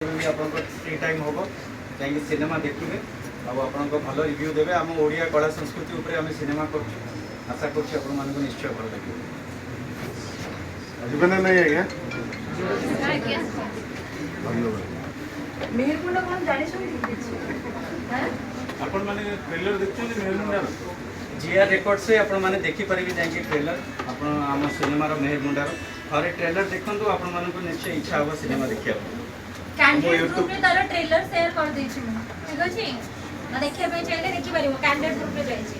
Free time हम कहीं cinema देखिए आप भल रिव्यू देवे आम ओडिया कला संस्कृति उपर आम सिनेमा कर आशा कर निश्चय भल लगे आपण माने ट्रेलर देखते मेहरमुंडार जीआर रिकॉर्ड से आपण माने देखि परिबे जाके ट्रेलर आपण आम सिनेमार मेहरमुंडार थरे ट्रेलर देखंतु आपण मानको निश्चय इच्छा हो सिनेमा देखिया कैंडिडेट ग्रुप रे तार ट्रेलर शेयर कर दै छी ठीक अछि ना देखिया पे चाहिले देखि परिबो कैंडिडेट ग्रुप रे जाय छी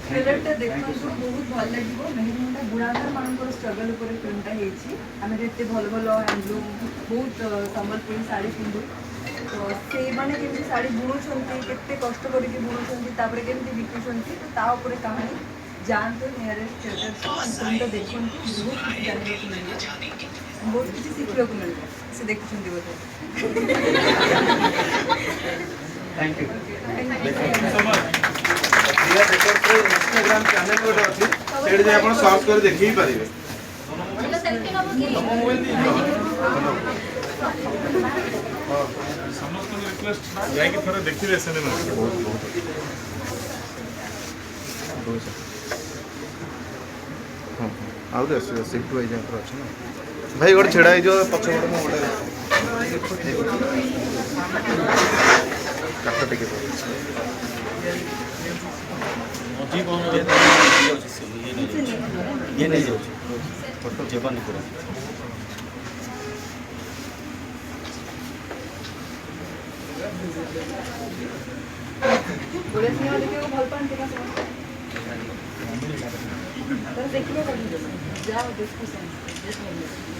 ट्रेलर टा देखंतु बहुत भल लागिबो मेहरमुंडा बुढ़ाघर मानकर स्ट्रगल ऊपर फिल्मटा हेछि आमे एते भल भल हैंडलूम बहुत संबलपुरी साड़ी पिंधु तो से माने केमती साड़ी बुणुछंती केते कष्ट करके बुणुछंती तापरे केमती बिकुछंती तो ता ऊपर कहानी जानतो नियरेस्ट थिएटर अंतत देखंतु बहुत कुछ जानबे को मिलिबो बहुत कुछ सिखबे को मिलिबो से देखुछंती बोले थैंक यू सो मच जीआर रिकॉर्ड रे इंस्टाग्राम चैनल गोटे अछि सेड जे आपण सर्च कर देखि पारिबे चलो सेल्फी नबो की तम मोबाइल दी समस्त रिक्वेस्ट जाय कि थोड़ा देखिबे सिनेमा आउ दे शिफ्ट हो जाए अच्छा ना भाई गोटे छेड़ा जो पछ गोटे मो गोटे काट टिके मोटी कौन ये नहीं जाउछ फोटो जेबन पूरा बोले सिनेमा देखियो भल पान टिका समझ तो देखियो जाओ देखो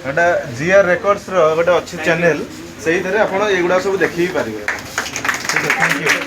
एटा जीआर रिकॉर्ड्स रो गोटे अच्छी चैनल सही तरह आपण एगुडा सब देखि पारिबे। Thank you.